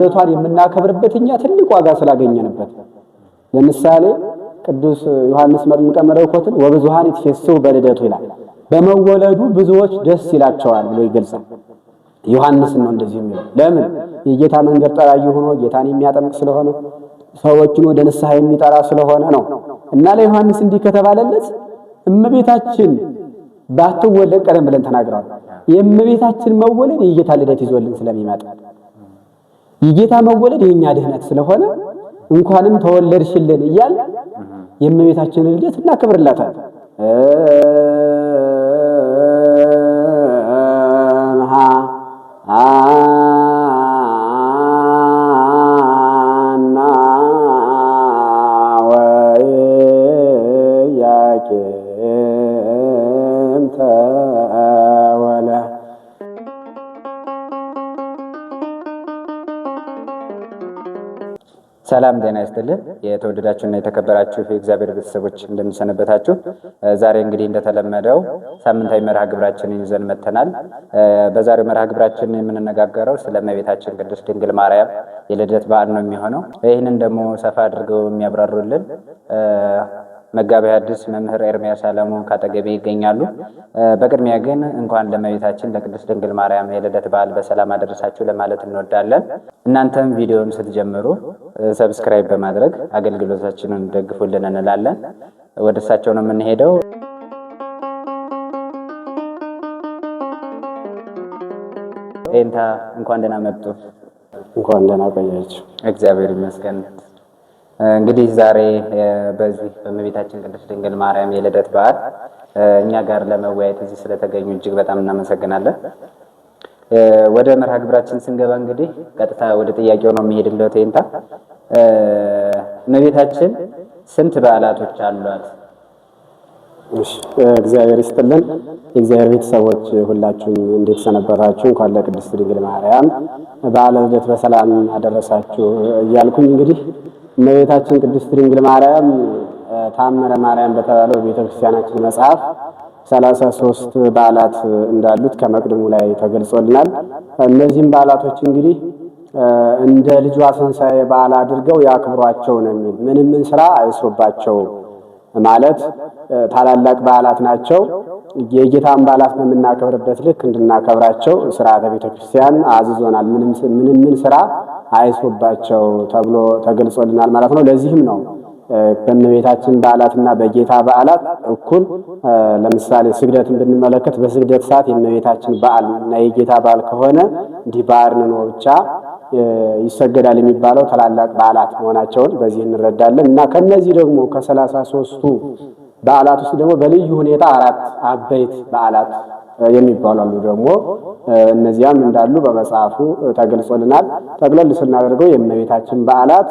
ልደቷን የምናከብርበት እኛ ትልቅ ዋጋ ስላገኘንበት። ለምሳሌ ቅዱስ ዮሐንስ መጥምቀ መለኮትን ወብዙሃን ይትፌስሑ በልደቱ ይላል። በመወለዱ ብዙዎች ደስ ይላቸዋል ብሎ ይገልጻል። ዮሐንስ ነው እንደዚህ የሚለው። ለምን? የጌታ መንገድ ጠራጊ ሆኖ ጌታን የሚያጠምቅ ስለሆነ፣ ሰዎችን ወደ ንስሐ የሚጠራ ስለሆነ ነው። እና ለዮሐንስ እንዲህ ከተባለለት እመቤታችን ባትወለድ ቀደም ብለን ተናግረዋል። የእመቤታችን መወለድ የጌታ ልደት ይዞልን ስለሚመጣ የጌታ መወለድ የኛ ድህነት ስለሆነ እንኳንም ተወለድሽልን እያል የእመቤታችንን ልደት እናከብርላታለን። ሰላም ጤና ይስጥልን። የተወደዳችሁና የተከበራችሁ የእግዚአብሔር ቤተሰቦች እንደምንሰነበታችሁ። ዛሬ እንግዲህ እንደተለመደው ሳምንታዊ መርሃ ግብራችንን ይዘን መጥተናል። በዛሬው መርሃ ግብራችን የምንነጋገረው ስለ እመቤታችን ቅድስት ድንግል ማርያም የልደት በዓል ነው የሚሆነው። ይህንን ደግሞ ሰፋ አድርገው የሚያብራሩልን መጋቤ ሐዲስ መምህር ኤርምያስ አለሙ ካጠገቤ ይገኛሉ። በቅድሚያ ግን እንኳን ለእመቤታችን ለቅድስት ድንግል ማርያም የልደት በዓል በሰላም አደረሳችሁ ለማለት እንወዳለን። እናንተም ቪዲዮውን ስትጀምሩ ሰብስክራይብ በማድረግ አገልግሎታችንን ደግፉልን እንላለን። ወደ እሳቸው ነው የምንሄደው። ኤንታ እንኳን ደህና መጡ። እንኳን ደህና ቆያችሁ። እግዚአብሔር ይመስገን። እንግዲህ ዛሬ በዚህ በእመቤታችን ቅድስት ድንግል ማርያም የልደት በዓል እኛ ጋር ለመወያየት እዚህ ስለተገኙ እጅግ በጣም እናመሰግናለን። ወደ መርሃ ግብራችን ስንገባ እንግዲህ ቀጥታ ወደ ጥያቄው ነው የሚሄድለው። ቴንታ እመቤታችን ስንት በዓላቶች አሏት? እሺ፣ እግዚአብሔር ይስጥልን። የእግዚአብሔር ቤተሰቦች ሁላችሁም እንዴት ሰነበታችሁ? እንኳን ለቅድስት ድንግል ማርያም በዓለ ልደት በሰላም አደረሳችሁ እያልኩኝ እንግዲህ እመቤታችን ቅድስት ድንግል ማርያም ታምረ ማርያም በተባለው ቤተክርስቲያናችን መጽሐፍ 33 በዓላት እንዳሉት ከመቅድሙ ላይ ተገልጾልናል። እነዚህም በዓላቶች እንግዲህ እንደ ልጇ ትንሣኤ በዓል አድርገው ያክብሯቸው ነው የሚል ምንም ስራ አይስሩባቸው ማለት ታላላቅ በዓላት ናቸው። የጌታን በዓላት በምናከብርበት ልክ እንድናከብራቸው ስርዓተ ቤተክርስቲያን አዝዞናል። ምንም ስራ አይስሩባቸው ተብሎ ተገልጾልናል ማለት ነው። ለዚህም ነው በእመቤታችን በዓላትና በጌታ በዓላት እኩል ለምሳሌ ስግደትን ብንመለከት በስግደት ሰዓት የእመቤታችን በዓል እና የጌታ በዓል ከሆነ እንዲህ በአርንኖ ብቻ ይሰገዳል የሚባለው ታላላቅ በዓላት መሆናቸውን በዚህ እንረዳለን። እና ከነዚህ ደግሞ ከ33ቱ በዓላት ውስጥ ደግሞ በልዩ ሁኔታ 4 አበይት በዓላት የሚባሉ አሉ። ደግሞ እነዚያም እንዳሉ በመጽሐፉ ተገልጾልናል። ጠቅለል ስናደርገው የእመቤታችን በዓላት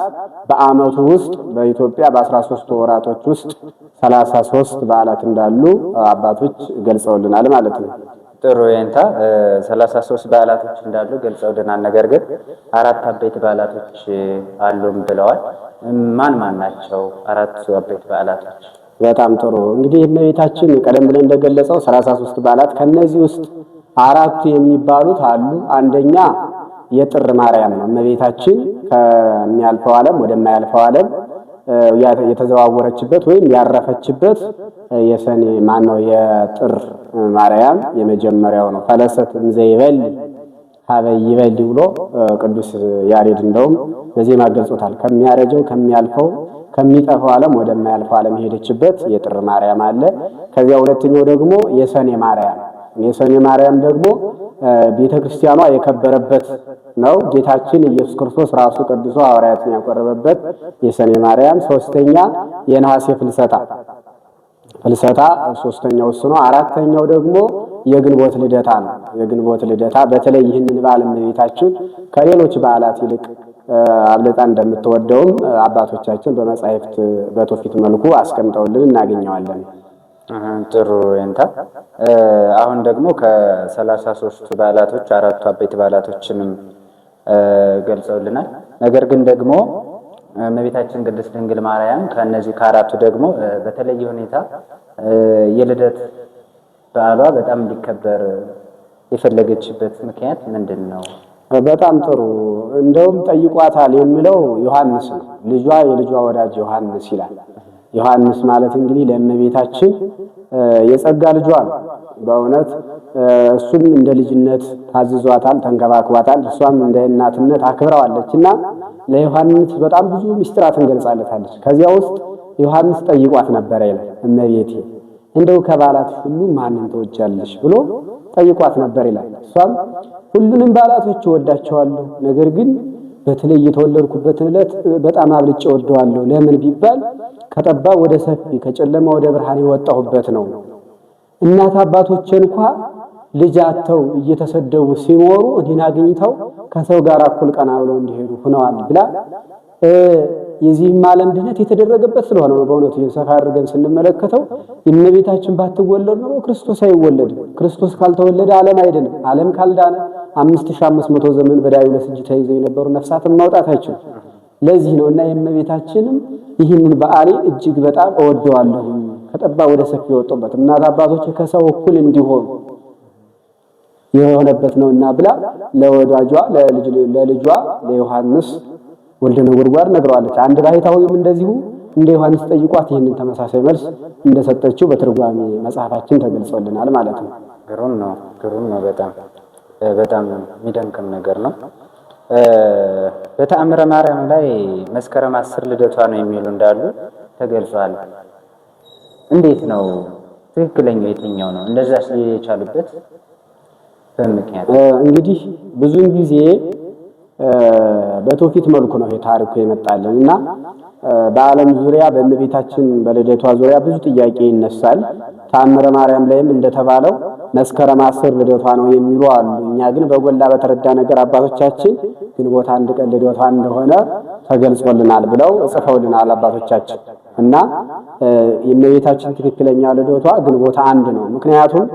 በዓመቱ ውስጥ በኢትዮጵያ በ13 ወራቶች ውስጥ 33 በዓላት እንዳሉ አባቶች ገልጸውልናል ማለት ነው። ጥሩ የንታ 33 በዓላቶች እንዳሉ ገልጸውልናል። ነገር ግን 4 አበይት በዓላቶች አሉም ብለዋል። ማን ናቸው 4ቱ አበይት በዓላቶች? በጣም ጥሩ። እንግዲህ እመቤታችን ቀደም ብለን እንደገለጸው 33 በዓላት ከነዚህ ውስጥ 4 የሚባሉት አሉ። አንደኛ የጥር ማርያም ነው። እመቤታችን ከሚያልፈው ዓለም ወደማያልፈው ዓለም የተዘዋወረችበት ወይም ያረፈችበት የሰኔ የጥር ማርያም የመጀመሪያው ነው። ፈለሰት እንዘይበል ሀበ ይበል ብሎ ቅዱስ ያሬድ እንደውም በዜማ ገልጾታል። ከሚያረጀው ከሚያልፈው ከሚጠፋው ዓለም ወደማያልፈው ዓለም ሄደችበት የጥር ማርያም አለ። ከዚያ ሁለተኛው ደግሞ የሰኔ ማርያም። የሰኔ ማርያም ደግሞ ቤተክርስቲያኗ የከበረበት ነው። ጌታችን ኢየሱስ ክርስቶስ ራሱ ቀድሶ ሐዋርያትን ያቀረበበት የሰኔ ማርያም። ሶስተኛ የነሐሴ ፍልሰታ ሶስተኛው እሱ ነው። አራተኛው ደግሞ የግንቦት ልደታ ነው። የግንቦት ልደታ በተለይ ይህንን በዓል እመቤታችን ከሌሎች በዓላት ይልቅ አብልጣ እንደምትወደውም አባቶቻችን በመጻሕፍት በትውፊት መልኩ አስቀምጠውልን እናገኘዋለን። ጥሩ የንታ አሁን ደግሞ ከ33 በዓላቶች 4ቱ አበይት በዓላቶችንም ገልጸውልናል። ነገር ግን ደግሞ እመቤታችን ቅድስት ድንግል ማርያም ከነዚህ ከ4ቱ ደግሞ በተለየ ሁኔታ የልደት በዓሏ በጣም እንዲከበር የፈለገችበት ምክንያት ምንድን ነው? በጣም ጥሩ። እንደውም ጠይቋታል የሚለው ዮሐንስ ነው። ልጇ የልጇ ወዳጅ ዮሐንስ ይላል። ዮሐንስ ማለት እንግዲህ ለእመቤታችን የጸጋ ልጇ ነው። በእውነት እሱም እንደ ልጅነት ታዝዟታል፣ ተንከባክቧታል። እሷም እንደ እናትነት አክብረዋለች እና ለዮሐንስ በጣም ብዙ ምስጢራትን ገልጻለታለች። ከዚያ ውስጥ ዮሐንስ ጠይቋት ነበረ ይላል። እመቤቴ እንደው ከባላት ሁሉ ማንን ትወጃለሽ ብሎ ጠይቋት ነበር ይላል። እሷም ሁሉንም ባላቶች እወዳቸዋለሁ፣ ነገር ግን በተለይ የተወለድኩበትን ዕለት በጣም አብልጬ እወደዋለሁ። ለምን ቢባል ከጠባብ ወደ ሰፊ ከጨለማ ወደ ብርሃን የወጣሁበት ነው። እናት አባቶቼ እንኳ ልጅ አጥተው እየተሰደቡ ሲኖሩ እኔን አግኝተው ከሰው ጋር እኩል ቀና ብለው እንዲሄዱ ሆነዋል ብላ የዚህም ዓለም ድነት የተደረገበት ስለሆነ ነው። በእውነቱ ሰፋ አድርገን ስንመለከተው እመቤታችን ባትወለድ ነው ክርስቶስ አይወለድም። ክርስቶስ ካልተወለደ ዓለም አይድንም። ዓለም ካልዳነ 5500 ዘመን በዲያብሎስ እጅ ተይዘው የነበሩ ነፍሳትን ማውጣት አይችሉም። ለዚህ ነው እና የእመቤታችንም ይህንን በዓሌ እጅግ በጣም እወደዋለሁ፣ ከጠባብ ወደ ሰፊ የወጡበት እናት አባቶች ከሰው እኩል እንዲሆኑ የሆነበት ነውና ብላ ለወዳጇ ለልጇ ለዮሐንስ ወልደ ነጎድጓድ ነግረዋለች። አንድ ባሕታዊም እንደዚሁ እንደ ዮሐንስ ጠይቋት ይህንን ተመሳሳይ መልስ እንደሰጠችው በትርጓሜ መጽሐፋችን ተገልጾልናል ማለት ነው። ግሩም ነው፣ ግሩም ነው። በጣም የሚደንቅም ነገር ነው። በተአምረ ማርያም ላይ መስከረም 10 ልደቷ ነው የሚሉ እንዳሉ ተገልጿል። እንዴት ነው ትክክለኛው የትኛው ነው? እንደዛ የቻሉበት በምክንያት እንግዲህ ብዙን ጊዜ በትውፊት መልኩ ነው የታሪኩ የመጣልን እና በዓለም ዙሪያ በእመቤታችን በልደቷ ዙሪያ ብዙ ጥያቄ ይነሳል። ተአምረ ማርያም ላይም እንደተባለው መስከረም 10 ልደቷ ነው የሚሉ አሉ። እኛ ግን በጎላ በተረዳ ነገር አባቶቻችን ግንቦት 1 ቀን ልደቷ እንደሆነ ተገልጾልናል ብለው ጽፈውልናል አባቶቻችን እና የእመቤታችን ትክክለኛ ልደቷ ግንቦት 1 ነው። ምክንያቱም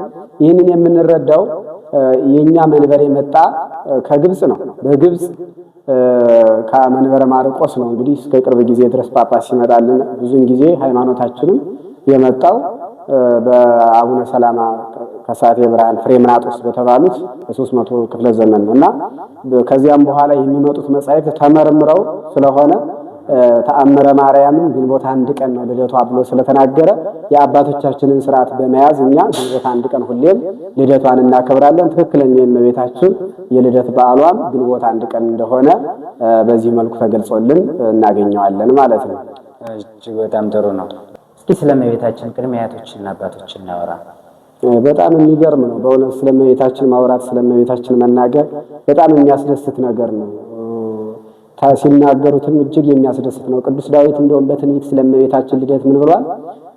ይህንን የምንረዳው የኛ መንበር የመጣ ከግብጽ ነው። በግብጽ ከመንበረ ማርቆስ ነው እንግዲህ እስከ ቅርብ ጊዜ ድረስ ጳጳስ ሲመጣልን ብዙን ጊዜ ሃይማኖታችንም የመጣው በአቡነ ሰላማ ከሳቴ ብርሃን ፍሬምናጦስ በተባሉት በ300 ክፍለ ዘመን ነውና ከዚያም በኋላ የሚመጡት መጻሕፍት ተመርምረው ስለሆነ ተአምረ ማርያምን ግንቦት 1 ቀን ነው ልደቷ ብሎ ስለተናገረ የአባቶቻችንን ስርዓት በመያዝ እኛ ግንቦት 1 ቀን ሁሌም ልደቷን እናከብራለን። ትክክለኛ የእመቤታችን የልደት በዓሏም ግንቦት 1 ቀን እንደሆነ በዚህ መልኩ ተገልጾልን እናገኘዋለን ማለት ነው። እጅግ በጣም ጥሩ ነው። እስኪ ስለ እመቤታችን ቅድመ አያቶችና አባቶች እናወራ። በጣም የሚገርም ነው በእውነት ስለ እመቤታችን ማውራት፣ ስለ እመቤታችን መናገር በጣም የሚያስደስት ነገር ነው። ሲናገሩትም እጅግ የሚያስደስት ነው። ቅዱስ ዳዊት እንደውም በትንቢት ስለ እመቤታችን ልደት ምን ብሏል?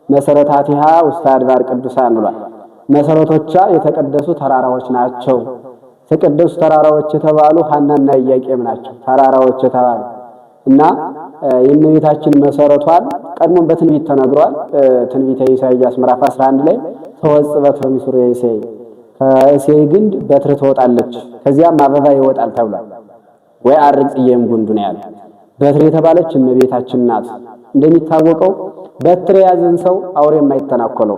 መሰረታቲሃ ውስተ አድባር ቅዱሳን ብሏል። መሰረቶቿ የተቀደሱ ተራራዎች ናቸው። የተቀደሱ ተራራዎች የተባሉ ሐናና ኢያቄም ናቸው ተራራዎች የተባሉ እና የእመቤታችን መሰረቷን ቀድሞም በትንቢት ተነግሯል። ትንቢተ ኢሳይያስ ምዕራፍ 11 ላይ ተወጽእ በትረ ምስሩ የእሴይ ከእሴይ ግንድ በትር ትወጣለች ከዚያም አበባ ይወጣል ተብሏል። ወይ አርግ ጽየም ጉንዱ ነው ያለው። በትር የተባለች እመቤታችን ናት። እንደሚታወቀው በትር የያዘን ሰው አውሬ የማይተናኮለው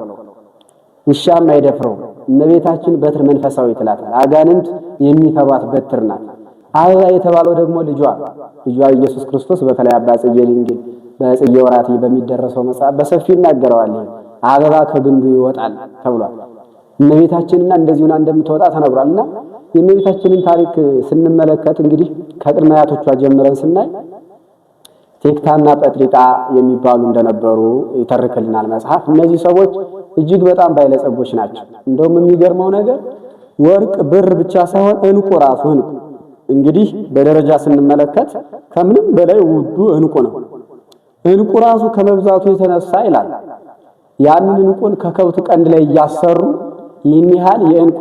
ውሻም አይደፍረው። እመቤታችን በትር መንፈሳዊ ትላታል። አጋንንት የሚፈሯት በትር ናት። አበባ የተባለው ደግሞ ልጇ ኢየሱስ ክርስቶስ በተለይ አባ ጽጌ ድንግል በጽጌ ወራት በሚደረሰው መጽሐፍ በሰፊው ይናገረዋል። አበባ ከግንዱ ይወጣል ተብሏል። እመቤታችንና እንደዚሁና እንደምትወጣ ተነግሯልና የእመቤታችንን ታሪክ ስንመለከት እንግዲህ ከቅድመ አያቶቿ ጀምረን ስናይ ቴክታና ጴጥሪቃ የሚባሉ እንደነበሩ ይተርክልናል መጽሐፍ። እነዚህ ሰዎች እጅግ በጣም ባለጸጎች ናቸው። እንደውም የሚገርመው ነገር ወርቅ፣ ብር ብቻ ሳይሆን ዕንቁ ራሱ ዕንቁ እንግዲህ በደረጃ ስንመለከት ከምንም በላይ ውዱ ዕንቁ ነው። ዕንቁ ራሱ ከመብዛቱ የተነሳ ይላል ያንን ዕንቁን ከከብት ቀንድ ላይ እያሰሩ ይህን ያህል የዕንቁ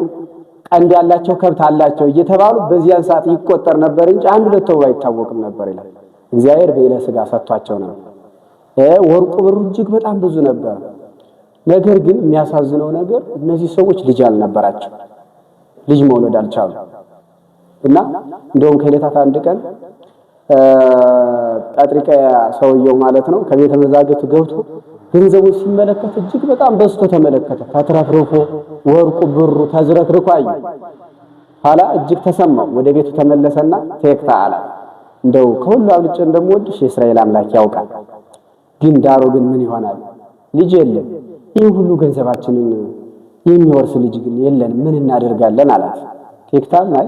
ቀንድ ያላቸው ከብት አላቸው እየተባሉ በዚያን ሰዓት ይቆጠር ነበር እንጂ አንድ ሁለት ተብሎ አይታወቅም ነበር ይላል። እግዚአብሔር በዕለ ሥጋ ሰጥቷቸው ነበር። ወርቁ ብሩ እጅግ በጣም ብዙ ነበር። ነገር ግን የሚያሳዝነው ነገር እነዚህ ሰዎች ልጅ አልነበራቸው፣ ልጅ መውለድ አልቻሉ እና እንደውም ከዕለታት አንድ ቀን ጴጥሪቃ ሰውየው ማለት ነው ከቤተ መዛግብት ገብቶ ገንዘቡን ሲመለከት እጅግ በጣም በዝቶ ተመለከተ። ተትረፍርፎ ወርቁ ብሩ ተዝረክርኮ አየ። ኋላ እጅግ ተሰማው። ወደ ቤቱ ተመለሰና ቴክታ አላት፣ እንደው ከሁሉ አብልጬ እንደምወድሽ የእስራኤል አምላክ ያውቃል። ግን ዳሩ ግን ምን ይሆናል? ልጅ የለም። ይህ ሁሉ ገንዘባችንን የሚወርስ ልጅ ግን የለን፣ ምን እናደርጋለን አላት። ቴክታም አይ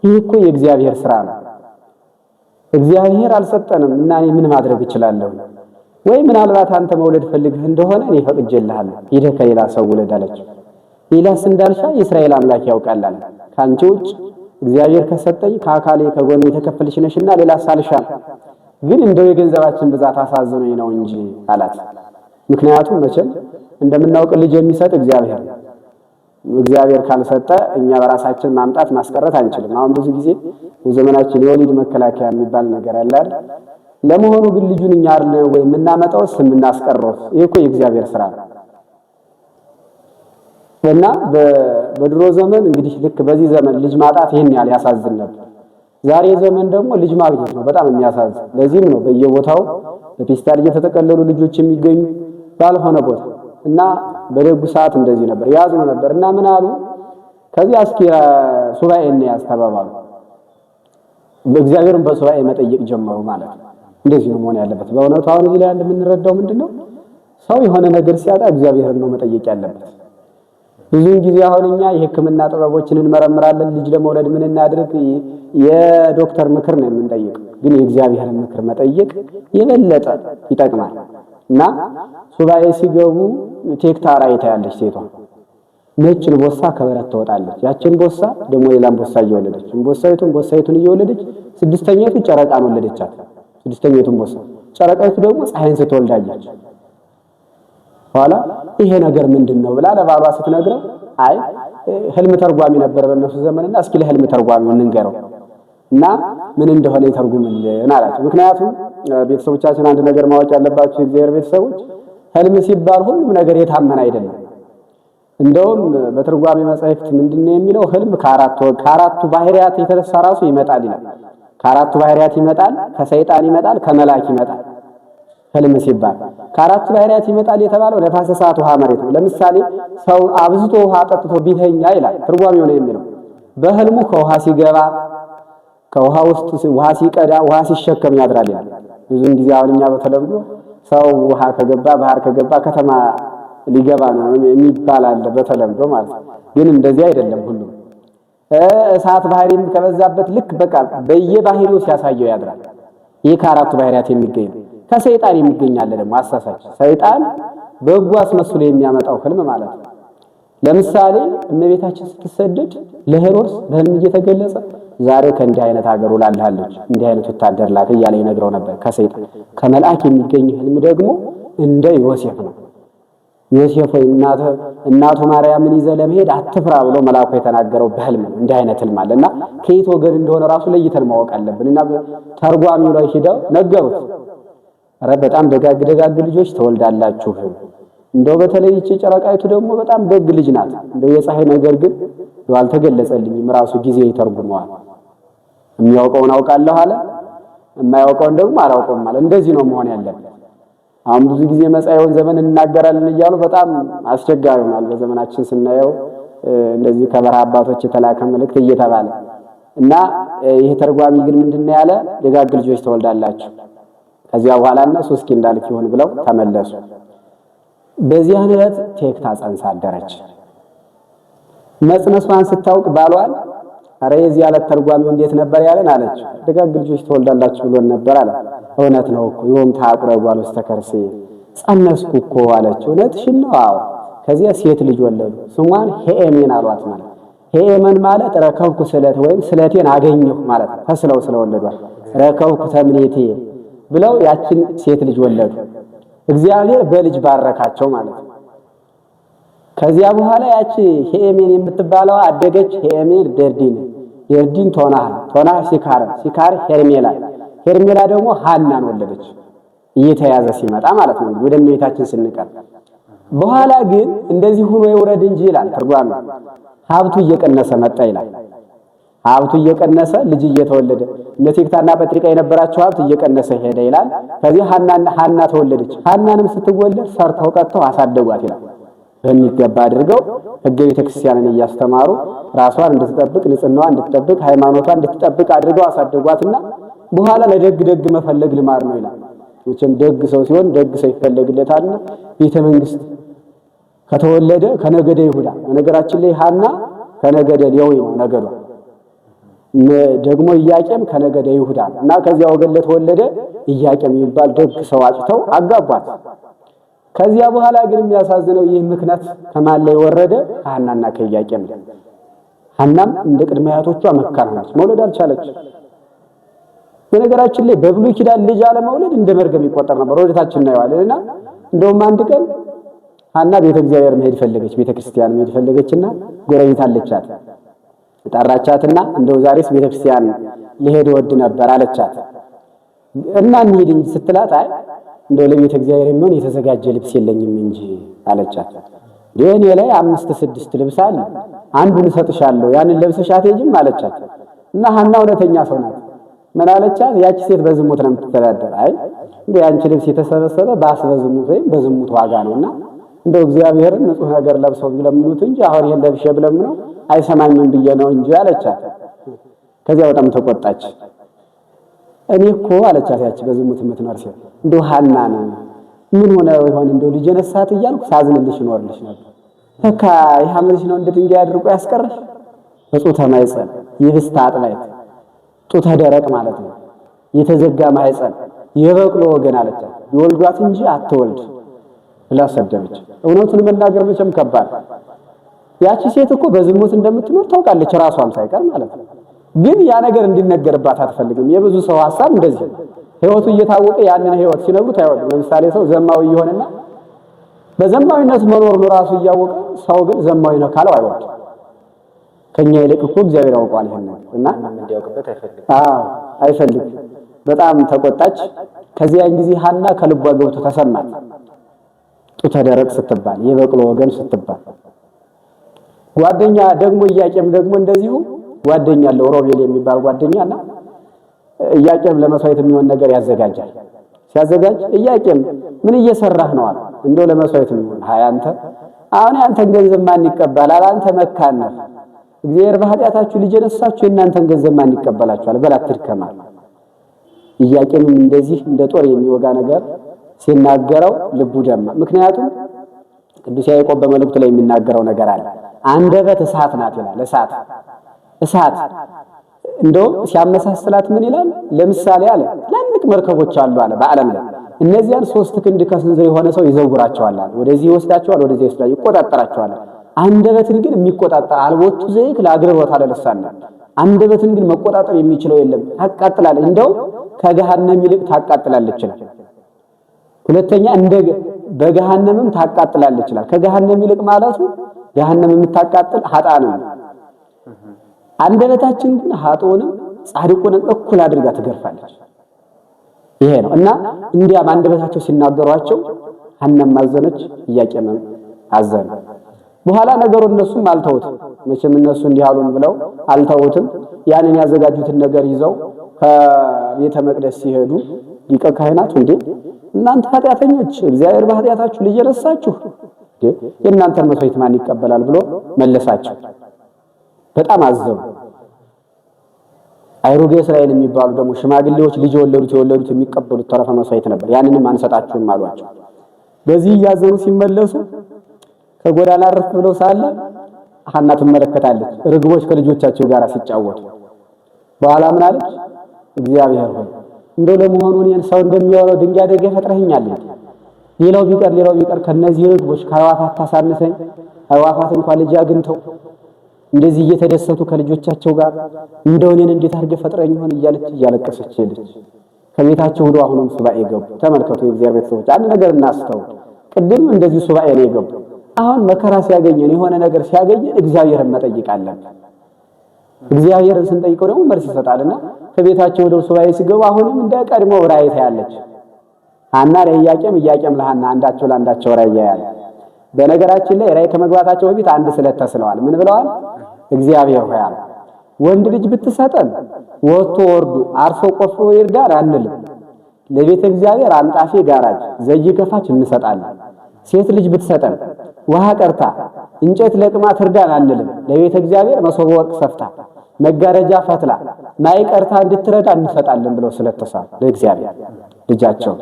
ይህ እኮ የእግዚአብሔር ስራ ነው፣ እግዚአብሔር አልሰጠንም እና እኔ ምን ማድረግ እችላለሁ? ወይ ምናልባት አንተ መውለድ ፈልግህ እንደሆነ እኔ ፈቅጄልሃለሁ፣ ሄደህ ከሌላ ሰው ውለድ አለችው። ሌላስ እንዳልሻ የእስራኤል አምላክ ያውቃል አለ። ከአንቺ ውጭ እግዚአብሔር ከሰጠኝ ከአካሌ ከጎኔ የተከፈልሽ ነሽና ሌላ ሳልሻም፣ ግን እንደው የገንዘባችን ብዛት አሳዝኖኝ ነው እንጂ አላት። ምክንያቱም መቼም እንደምናውቅ ልጅ የሚሰጥ እግዚአብሔር ነው። እግዚአብሔር ካልሰጠ እኛ በራሳችን ማምጣት ማስቀረት አንችልም። አሁን ብዙ ጊዜ በዘመናችን የወሊድ መከላከያ የሚባል ነገር አለ አይደል? ለመሆኑ ግን ልጁን እኛ አይደል ወይ የምናመጣውስ የምናስቀረው? ይሄ እኮ የእግዚአብሔር ስራ ነው። እና በድሮ ዘመን እንግዲህ ልክ በዚህ ዘመን ልጅ ማጣት ይሄን ያህል ያሳዝን ነበር። ዛሬ ዘመን ደግሞ ልጅ ማግኘት ነው በጣም የሚያሳዝን። ለዚህም ነው በየቦታው በፔስታል እየተጠቀለሉ ልጆች የሚገኙ ባልሆነ ቦታ እና በደጉ ሰዓት እንደዚህ ነበር ያዝኑ ነበር። እና ምን አሉ ከዚህ እስኪ ሱባኤ እንያዝ ተባባሉ። በእግዚአብሔርን በሱባኤ መጠየቅ ጀመሩ ማለት ነው። እንደዚህ ነው መሆን ያለበት። በእውነቱ አሁን እዚህ ላይ እንደምንረዳው ምንድነው ሰው የሆነ ነገር ሲያጣ እግዚአብሔርን ነው መጠየቅ ያለበት። ብዙውን ጊዜ አሁን እኛ የሕክምና ጥበቦችን እንመረምራለን። ልጅ ለመውለድ ምን እናድርግ? የዶክተር ምክር ነው የምንጠይቀው። ግን የእግዚአብሔርን ምክር መጠየቅ የበለጠ ይጠቅማል። እና ሱባኤ ሲገቡ ቴክታ ራእይ ታያለች ሴቷ። ነጭ ቦሳ ከበረት ትወጣለች። ያችን ቦሳ ደግሞ ሌላም ቦሳ እየወለደች ቦሳይቱን እየወለደች ስድስተኛይቱ ጨረቃን ወለደቻት። ስድስተኛይቱን ቦሳ ጨረቃይቱ ደግሞ ፀሐይን ስትወልዳለች። ኋላ ይሄ ነገር ምንድነው ብላ ለባሏ ስትነግረው አይ ህልም ተርጓሚ ነበር በእነሱ ዘመንና እስኪ ለህልም ተርጓሚው እንንገረው እና ምን እንደሆነ ይተርጉምልን አላት። ምክንያቱም ቤተሰቦቻችን አንድ ነገር ማወቅ ያለባቸው የእግዚአብሔር ቤተሰቦች ህልም ሲባል ሁሉም ነገር የታመነ አይደለም። እንደውም በትርጓሜ መጻሕፍት ምንድነው የሚለው ህልም ከአራቱ ባህሪያት የተነሳ ራሱ ይመጣል ይላል። ከአራቱ ባህሪያት ይመጣል፣ ከሰይጣን ይመጣል፣ ከመላክ ይመጣል። ህልም ሲባል ከአራቱ ባህሪያት ይመጣል የተባለው ነፋስ፣ እሳት፣ ውሃ፣ መሬት ነው። ለምሳሌ ሰው አብዝቶ ውሃ ጠጥቶ ቢተኛ ይላል ትርጓሜው ነው የሚለው በህልሙ ከውሃ ሲገባ ከውሃ ውስጥ ውሃ ሲቀዳ ውሃ ሲሸከም ያድራል ይላል። ብዙውን ጊዜ አሁን እኛ በተለምዶ ሰው ውሃ ከገባ ባህር ከገባ ከተማ ሊገባ ነው የሚባል አለ በተለምዶ ማለት ነው። ግን እንደዚህ አይደለም። ሁሉ እሳት ባህሪም ከበዛበት ልክ በቃ በየባህሪው ሲያሳየው ያድራል። ይህ ከአራቱ ባህሪያት የሚገኝ ነው። ከሰይጣን የሚገኝ አለ ደግሞ አሳሳች ሰይጣን በጎ አስመስሎ የሚያመጣው ህልም ማለት ነው። ለምሳሌ እመቤታችን ስትሰደድ ለሄሮድስ በህልም እየተገለጸ ዛሬ ከእንዲህ አይነት ሀገር ውላለች እንዲህ አይነት ወታደር ላክ እያለ ይነግረው ነበር ከሰይጣን። ከመልአክ የሚገኝ ህልም ደግሞ እንደ ዮሴፍ ነው። ዮሴፍ ወይ እናቱ ማርያምን ይዘህ ለመሄድ አትፍራ ብሎ መልአኩ የተናገረው በህልም ነው። እንዲህ አይነት ህልም አለና ከየት ወገን እንደሆነ ራሱ ለይተን ማወቅ አለብን። እና ተርጓሚው ላይ ሄደው ነገሩት። ኧረ በጣም ደጋግ ልጆች ተወልዳላችሁ። እንደው በተለይ እቺ ጨረቃይቱ ደግሞ በጣም ደግ ልጅ ናት። እንደው የፀሐይ ነገር ግን አልተገለጸልኝም፣ ራሱ ጊዜ ይተርጉመዋል። የሚያውቀውን አውቃለሁ አለ፣ የማያውቀውን ደግሞ አላውቀውም አለ። እንደዚህ ነው መሆን ያለበት። አሁን ብዙ ጊዜ መጻኤውን ዘመን እናገራለን እያሉ በጣም አስቸጋሪ ሆኗል። በዘመናችን ስናየው እንደዚህ ከበረሃ አባቶች የተላከ መልእክት እየተባለ እና ይሄ ተርጓሚ ግን ምንድነው ያለ ደጋግ ልጆች ተወልዳላችሁ ከዚያ በኋላ እነሱ እስኪ እንዳልክ ይሁን ብለው ተመለሱ። በዚህ ዕለት ቴክታ ጸንሳ አደረች። መጽነሷን ስታውቅ ባሏን አረ የዚህ ዕለት ተርጓሚው እንዴት ነበር ያለን አለች። ደጋግ ልጆች ተወልዳላችሁ ብሎን ነበር አለ። እውነት ነው እኮ ይሁን ታቁረው ባል ወስተከርሲ ጸነስኩ እኮ አለች። እውነትሽን ነው? አዎ። ከዚያ ሴት ልጅ ወለዱ። ስሟን ሄኤሜን አሏት። ማለት ሄኤመን ማለት ረከብኩ ስለት ወይም ስለቴን አገኘሁ ማለት ነው። ተስለው ስለወለዷት ረከብኩ ተምኔቴ ብለው ያችን ሴት ልጅ ወለዱ። እግዚአብሔር በልጅ ባረካቸው ማለት ነው። ከዚያ በኋላ ያቺ ሄኤሜን የምትባለው አደገች። ሄኤሜን ደርዲን ቶናህ ሲካር ሄርሜላ ደግሞ ሐናን ወለደች። እየተያዘ ሲመጣ ማለት ነው ወደ እመቤታችን ስንቀር። በኋላ ግን እንደዚህ ሆኖ ይውረድ እንጂ ይላል ትርጓሜ ሀብቱ እየቀነሰ መጣ ይላል። ሀብቱ እየቀነሰ ልጅ እየተወለደ እነ ቴክታና ጴጥሪቃ የነበራቸው ሀብት እየቀነሰ ሄደ ይላል። ከዚህ ሐና ተወለደች። ሐናንም ስትወለድ ሰርተው ቀጥተው አሳደጓት ይላል። በሚገባ አድርገው ሕገ ቤተክርስቲያንን እያስተማሩ ራሷን እንድትጠብቅ ንጽህናዋን እንድትጠብቅ ሃይማኖቷን እንድትጠብቅ አድርገው አሳደጓትና በኋላ ለደግ ደግ መፈለግ ልማድ ነው ይላል። መቼም ደግ ሰው ሲሆን ደግ ሰው ይፈለግለታልና ቤተ መንግስት ከተወለደ ከነገደ ይሁዳ። በነገራችን ላይ ሐና ከነገደ ሌዊ ነው ነገዷ። ደግሞ ኢያቄም ከነገደ ይሁዳ እና ከዚያ ወገን ለተወለደ ኢያቄም የሚባል ደግ ሰው አጭተው አጋቧት። ከዚያ በኋላ ግን የሚያሳዝነው ይህ ምክንያት ከማን ላይ ወረደ? ከሐናና ከኢያቄም። ሐናም እንደ ቅድመ አያቶቿ መካን ሆነች፣ መውለድ አልቻለች። በነገራችን ላይ በብሉይ ኪዳን ልጅ አለመውለድ እንደ መርገም ይቆጠር ነበር። ወደታችን እናየዋለንና እንደውም አንድ ቀን ሐና ቤተ እግዚአብሔር መሄድ ፈለገች፣ ቤተ ክርስቲያን መሄድ ፈለገችና ጎረቤት አለቻት። ጠራቻትና እንደው ዛሬስ ቤተ ክርስቲያን ልሄድ ወድ ነበር አለቻት። እና እንሂድ እንጂ ስትላት አይ እንደው ለቤተ እግዚአብሔር የሚሆን የተዘጋጀ ልብስ የለኝም እንጂ አለቻት። እኔ ላይ 5-6 ልብስ አለ፣ አንዱን እሰጥሻለሁ፣ ያንን ለብሰሽ አትሄጂም አለቻት። እና ሐና እውነተኛ ሰው ናት። ምን አለቻት? ያቺ ሴት በዝሙት ነው የምትተዳደር። አይ እንደው ያንቺ ልብስ የተሰበሰበ በዝሙት ወይም በዝሙት ዋጋ ነውና እንደው እግዚአብሔርን ንጹህ ነገር ለብሰው ቢለምኑት እንጂ አሁን ይሄን ለብሼ ብለምነው አይሰማኝም ብዬ ነው እንጂ አለቻት። ከዚያ በጣም ተቆጣች። እኔ እኮ አለቻት ያቺ በዝሙት የምትኖር ሴት እንደው ሐና ነው ምን ሆነ ይሆን እንደው ልጅ ነሳት እያልኩ ሳዝንልሽ እኖርልሽ ነበር። ተካ ይሐምልሽ ነው እንደ ድንጋይ አድርቆ ያስቀረሽ። በጾታ ማይጸን ይብስታ አጥባይት ጡተ ደረቅ ማለት ነው። የተዘጋ ማይጸን የበቅሎ ወገን አለቻት። ይወልዷት እንጂ አትወልድ ብላ ሰደበች። እውነቱን መናገር መቼም ከባድ። ያቺ ሴት እኮ በዝሙት እንደምትኖር ታውቃለች ራሷም ሳይቀር ማለት ነው። ግን ያ ነገር እንዲነገርባት አትፈልግም። የብዙ ሰው ሐሳብ እንደዚህ ህይወቱ እየታወቀ ያንን ህይወት ሲነግሩት አይወድም። ለምሳሌ ሰው ዘማዊ ይሆንና በዘማዊነት መኖሩን ራሱ እያወቀ ሰው ግን ዘማዊ ነው ካለው አይወድም። ከኛ ይልቅ እኮ እግዚአብሔር ያውቃል ይሄን እና እንዲያውቅበት አይፈልግም። አይፈልግም። በጣም ተቆጣች። ከዚያን ጊዜ ሐና ከልቧ ገብቶ ተሰማት። ጡተ ደረቅ ስትባል የበቅሎ ወገን ስትባል ጓደኛ ደግሞ ኢያቄም ደግሞ እንደዚሁ ጓደኛ አለው ሮቤል የሚባል ጓደኛና ኢያቄም ለመስዋዕት የሚሆን ነገር ያዘጋጃል። ሲያዘጋጅ ኢያቄም ምን እየሰራህ ነው አለ። እንደው ለመስዋዕት የሚሆን አንተ አሁን ያንተን ገንዘብ ማን ይቀበላል? አንተ መካን ነህ። እግዚአብሔር በኃጢአታችሁ ልጅ ነሳችሁ የእናንተን ገንዘብ ማን ይቀበላችኋል? በል አትድከማል። ኢያቄም እንደዚህ እንደ ጦር የሚወጋ ነገር ሲናገረው ልቡ ደማ። ምክንያቱም ቅዱስ ያዕቆብ በመልእክቱ ላይ የሚናገረው ነገር አለ። አንደበት እሳት ናት ይላል። እሳት እንደው ሲያመሳስላት ምን ይላል? ለምሳሌ አለ ትላልቅ መርከቦች አሉ አለ በዓለም ላይ እነዚያን 3 ክንድ ከስንዝር የሆነ ሰው ይዘውራቸዋል አለ። ወደዚህ ይወስዳቸዋል፣ ወደዚህ ይወስዳቸዋል፣ ይቆጣጠራቸዋል። አንደበትን ግን የሚቆጣጠር አልቦቱ ዘይክ ለአግርቦት አለ ለሳና አንደበትን ግን መቆጣጠር የሚችለው የለም። ታቃጥላለች፣ እንደው ከገሃነም ይልቅ ታቃጥላለች ይላል። ሁለተኛ እንደ በገሃነምም ታቃጥላለች ይላል። ከገሃነም ይልቅ ማለቱ ገሃነም የምታቃጥል ኃጥአንም አንደበታችን ግን ኃጥኡንም ጻድቁንም እኩል አድርጋ ትገርፋለች። ይሄ ነው እና እንዲያም አንደበታቸው ሲናገሯቸው ሐናም አዘነች፣ ኢያቄምም አዘነ። በኋላ ነገሩ እነሱም አልተውትም። መቼም እነሱ እንዲህ አሉን ብለው አልተውትም። ያንን ያዘጋጁትን ነገር ይዘው ከቤተ መቅደስ ሲሄዱ ሊቀ ካህናቱ እንዴ እናንተ ኃጢአተኞች እግዚአብሔር በኃጢአታችሁ ልጅ ነሳችሁ የእናንተን መስዋዕት ማን ይቀበላል ብሎ መለሳቸው። በጣም አዘኑ። አይሩጌ እስራኤል የሚባሉ ደግሞ ሽማግሌዎች ልጅ የወለዱት የሚቀበሉት ተረፈ መስዋዕት ነበር። ያንንም አንሰጣችሁም አሏቸው። በዚህ እያዘኑ ሲመለሱ ከጎዳና አረፍ ብለው ሳለ ሐና ትመለከታለች ርግቦች ከልጆቻቸው ጋር ሲጫወቱ። በኋላ ምን አለች? እግዚአብሔር ሆይ እንደው ለመሆኑ እኔን ሰው እንደሚያወራው ድንጋይ አድርገህ ፈጥረኸኛል። ሌላው ቢቀር ከነዚህ ርግቦች ከአዕዋፋት ታሳንሰኝ። አዕዋፋት እንኳን ልጅ አግኝተው እንደዚህ እየተደሰቱ ከልጆቻቸው ጋር እንደው እኔን እንዴት አድርገህ ፈጥረኝ ይሆን እያለች እያለቀሰች ሄደች። ከቤታቸው ሄዶ አሁንም ሱባኤ ገቡ። ተመልከቱ የእግዚአብሔር ቤተሰቦች፣ አንድ ነገር እናስተውል። ቅድም እንደዚህ ሱባኤ ነው የገቡ። አሁን መከራ ሲያገኘን የሆነ ነገር ሲያገኘን እግዚአብሔርን መጠየቅ አለብን። እግዚአብሔርን ስንጠይቀው ደግሞ መልስ ይሰጣልና ከቤታቸው ወደ ሱባኤ ሲገቡ አሁንም እንደ ቀድሞ ራእይ ታያለች። ሐና ለኢያቄም፣ ኢያቄም ለሐና አንዳቸው ለአንዳቸው ራእይ ያያል። በነገራችን ላይ ራእይ ከመግባታቸው በፊት አንድ ስለት ተስለዋል። ምን ብለዋል? እግዚአብሔር ሆይ አለ ወንድ ልጅ ብትሰጠን ወጥቶ ወርዱ አርሶ ቆፍሮ ይርዳን አንልም። ለቤተ እግዚአብሔር አንጣፊ ጋራጅ ዘይ ከፋች እንሰጣለን። ሴት ልጅ ብትሰጠን ውሃ ቀርታ እንጨት ለቅማ ትርዳን አንልም። ለቤተ እግዚአብሔር መሶበ ወርቅ ሰፍታ መጋረጃ ፈትላ ማይ ቀርታ እንድትረዳ እንሰጣለን ብለው ስለተሳሉ ለእግዚአብሔር ልጃቸው።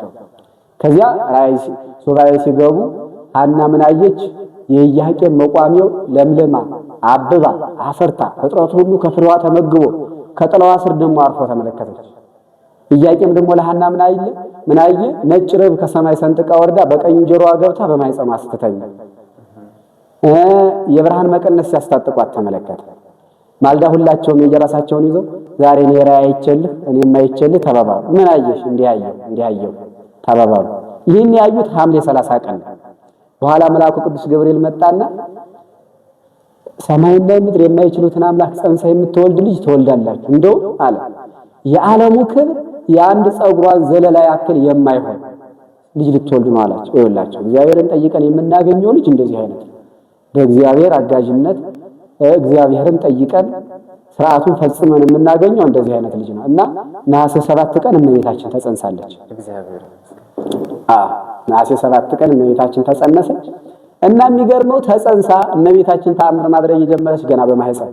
ከዚያ ራእይ ሱባኤ ሲገቡ ሐና ምን አየች? የኢያቄም መቋሚያው ለምለማ አብባ አፈርታ ፍጥረቱ ሁሉ ከፍሬዋ ተመግቦ ከጥላዋ ስር ደግሞ አርፎ ተመለከተች። ኢያቄም ደግሞ ለሐና ምን አየ? ነጭ ርግብ ከሰማይ ሰንጥቃ ወርዳ በቀኝ ጆሮዋ ገብታ በማኅፀኗ ስትተኛ የብርሃን መቀነት ሲያስታጥቋት ተመለከተ። ማልዳ ሁላቸውም የየራሳቸውን ይዘው ዛሬ እኔ ራእይ አይቼልህ እኔም አይቼልህ ተባባሉ። ምን አየሽ? እንዲህ አየሁ ተባባሉ። ይህን ያዩት ሐምሌ 30 ቀን። በኋላ መልአኩ ቅዱስ ገብርኤል መጣና ሰማይና ምድር የማይችሉትን አምላክ ጸንሳ የምትወልድ ልጅ ትወልዳላችሁ፣ እንደው አለ የዓለሙ ክብር የአንድ ጸጉሯን ዘለላ ያክል የማይሆን ልጅ ልትወልዱ ነው አላቸው። ይኸውላችሁ እግዚአብሔርን ጠይቀን የምናገኘው ልጅ እንደዚህ አይነት በእግዚአብሔር አጋዥነት እግዚአብሔርን ጠይቀን ስርዓቱን ፈጽመን የምናገኘው እንደዚህ አይነት ልጅ ነው እና ነሐሴ 7 ቀን እመቤታችን ተጸንሳለች። ነሐሴ 7 ቀን እመቤታችን ተጸነሰች እና የሚገርመው ተጸንሳ እመቤታችን ተአምር ማድረግ የጀመረች ገና በማህፀን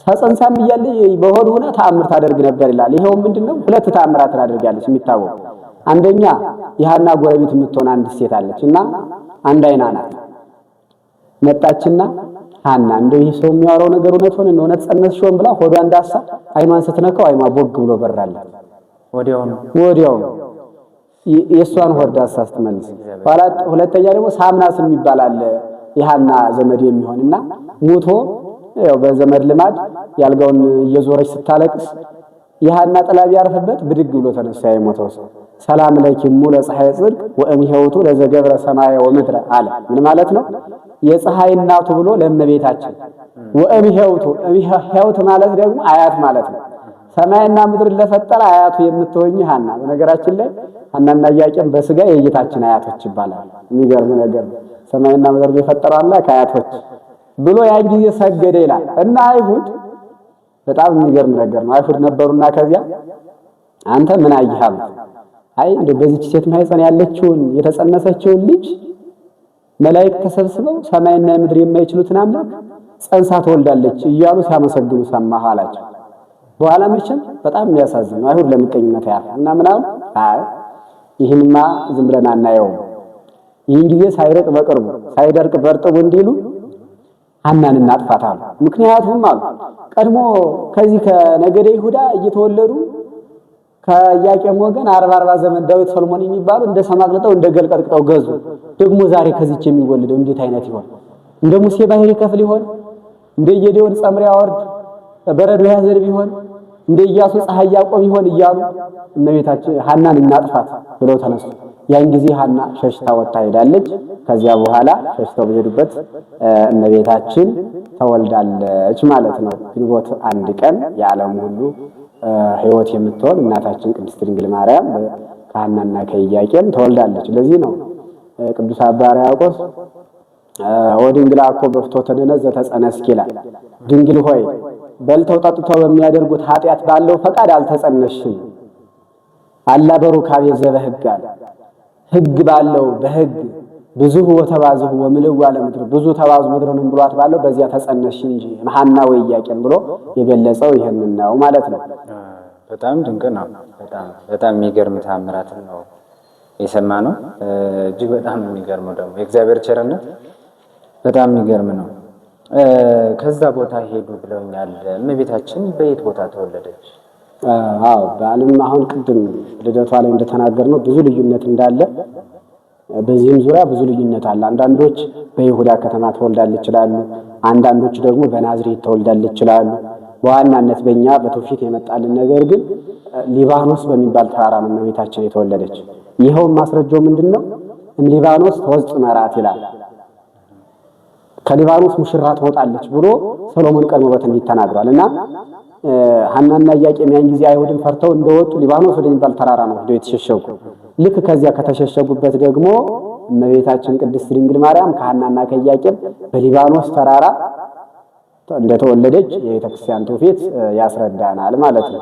ተጸንሳም እያለ በሆድ ሆና ተአምር ታደርግ ነበር ይላል። ይሄው ምንድነው? ሁለት ተአምራት ታደርጋለች የሚታወቁ። አንደኛ የሐና ጎረቤት የምትሆን አንድ ሴት አለች እና አንድ አይና ናት። መጣችና ሐና እንደው ይህ ሰው የሚያወራው ነገር እውነት ሆነ እውነት ጸነስሽውን ብላ ሆዷ እንዳሳ አይኗን ስትነካው አይኗ ቦግ ብሎ በራላት። ወዲያው የእሷን ሆድ ዳሳ ስትመልስ ኋላ ሁለተኛ ደግሞ ሳምናስ የሚባል አለ የሐና ዘመድ የሚሆንና ሙቶ ያው በዘመድ ልማድ ያልጋውን እየዞረች ስታለቅስ የሐና ጥላ ቢያርፍበት ብድግ ብሎ ተነሳ የሞተው ሰው። ሰላም ለኪሙ ለፀሐይ ጽድቅ ወእምሄውቱ ለዘገብረ ሰማየ ወምድረ አለ። ምን ማለት ነው? የፀሐይ እናቱ ብሎ ለእመቤታችን ወእምሄውቱ እምሄውት ማለት ደግሞ አያት ማለት ነው። ሰማይና ምድር ለፈጠረ አያቱ የምትሆኝ ሐና። በነገራችን ላይ ሐናና ኢያቄም በስጋ የጌታችን አያቶች ይባላል። የሚገርም ነገር ሰማይና ምድር የፈጠረው አምላክ አያቶች ብሎ ያን ጊዜ ሰገደ ይላል እና አይሁድ በጣም የሚገርም ነገር ነው። አይሁድ ነበሩና ከዚያ አንተ ምን አየህ? አይ እንደው በዚህች ሴት ማህፀን ያለችውን የተጸነሰችውን ልጅ መላእክት ተሰብስበው ሰማይና ምድር የማይችሉትን አምላክ ጸንሳ ትወልዳለች እያሉ ሲያመሰግኑ ሰማሁ አላቸው። በኋላ መቼም በጣም የሚያሳዝን ነው። አይሁድ ለምቀኝነት ያለ እና ምናምን አይ ይህንማ ዝም ብለን አናየውም፣ ይህን ጊዜ ሳይረቅ በቅርቡ ሳይደርቅ በርጥቡ እንዲሉ ሐናን እናጥፋት አሉ። ምክንያቱም አሉ ቀድሞ ከዚህ ከነገደ ይሁዳ እየተወለዱ ከኢያቄም ወገን 40 ዘመን ዳዊት ሰሎሞን የሚባሉ እንደ ሰማቅልጠው እንደ ገልቀጥቅጠው ገዙ። ደግሞ ዛሬ ከዚች የሚወልደው እንዴት አይነት ይሆን? እንደ ሙሴ ባህሪ ከፍል ይሆን? እንደ ጌዴዎን ጸምር ያወርድ በረዶ ያዘንብ ይሆን? እንደ ኢያሱ ፀሐይ ያቆም ይሆን እያሉ እመቤታችን ሐናን እናጥፋት ብለው ተነሱ። ያን ጊዜ ሐና ሸሽታ ወጣ ሄዳለች። ከዚያ በኋላ ሸሽተው በሄዱበት እመቤታችን ተወልዳለች ማለት ነው። ግንቦት 1 ቀን የዓለም ሁሉ ሕይወት የምትሆን እናታችን ቅድስት ድንግል ማርያም ከሐናና ከኢያቄም ተወልዳለች። ለዚህ ነው ቅዱስ አባ ሕርያቆስ ወድንግል አኮ በፍትወተ ደነዝ ዘተጸነስኪ ይላል። ድንግል ሆይ በልተው ጠጥተው በሚያደርጉት ኃጢአት ባለው ፈቃድ አልተጸነሽም። አላ በሩካቤ ዘበሕግ አለ። ሕግ ባለው በሕግ ብዙ ወተባዝሁ ወምልዋ ለምድር ብዙ ተባዙ ምድርንም ብሏት ባለው በዚያ ተጸነሽ እንጂ ሐና ወይ ኢያቄም ብሎ የገለጸው ይሄንን ነው ማለት ነው። በጣም ድንቅ ነው። በጣም የሚገርም ተአምራት ነው የሰማነው። እጅግ በጣም የሚገርመው ደግሞ የእግዚአብሔር ቸርነት በጣም የሚገርም ነው። ከዛ ቦታ ሄዱ ብለውኛል። እመቤታችን በየት ቦታ ተወለደች? በዓለም አሁን ቅድም ልደቷ ላይ እንደተናገርነው ብዙ ልዩነት እንዳለ በዚህም ዙሪያ ብዙ ልዩነት አለ። አንዳንዶች በይሁዳ ከተማ ተወልዳለች ይላሉ። አንዳንዶች ደግሞ በናዝሬት ተወልዳለች ይላሉ። በዋናነት በእኛ በትውፊት የመጣልን ነገር ግን ሊባኖስ በሚባል ተራራ ነው እመቤታችን የተወለደች። ይኸውም ማስረጃው ምንድነው? ሊባኖስ ተወጽ መራት ይላል። ከሊባኖስ ሙሽራ ትወጣለች ብሎ ሰሎሞን ቀድሞ በትንቢት ተናግሯል። እና ሐናና ኢያቄም ያን ጊዜ አይሁድን ፈርተው እንደወጡ ሊባኖስ ወደሚባል ተራራ ነው ሄደው የተሸሸጉ። ልክ ከዚያ ከተሸሸጉበት ደግሞ እመቤታችን ቅድስት ድንግል ማርያም ከሐናና ከኢያቄም በሊባኖስ ተራራ እንደተወለደች የቤተክርስቲያን ትውፊት ያስረዳናል ማለት ነው።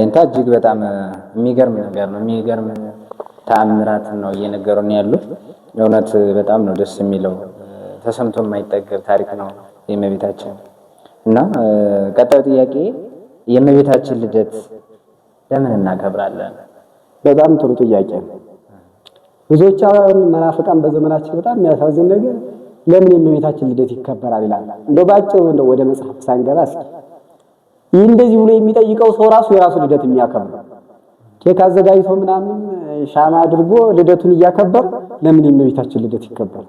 እንታ እጅግ በጣም የሚገርም ነገር ነው። የሚገርም ተአምራት ነው እየነገሩን ያሉት። እውነት በጣም ነው ደስ የሚለው። ተሰምቶ የማይጠገብ ታሪክ ነው የእመቤታችን እና ቀጣዩ ጥያቄ የእመቤታችን ልደት ለምን እናከብራለን? በጣም ጥሩ ጥያቄ ነው። ብዙዎች መናፍቃን በዘመናችን በጣም የሚያሳዝን ነገር ለምን የእመቤታችን ልደት ይከበራል ይላል። እንደው ባጭሩ እንደው ወደ መጽሐፍ ሳንገባ እስኪ ይህ እንደዚህ ብሎ የሚጠይቀው ሰው ራሱ የራሱ ልደት የሚያከብር ኬክ አዘጋጅቶ ምናምን ሻማ አድርጎ ልደቱን እያከበር ለምን የእመቤታችን ልደት ይከበራል?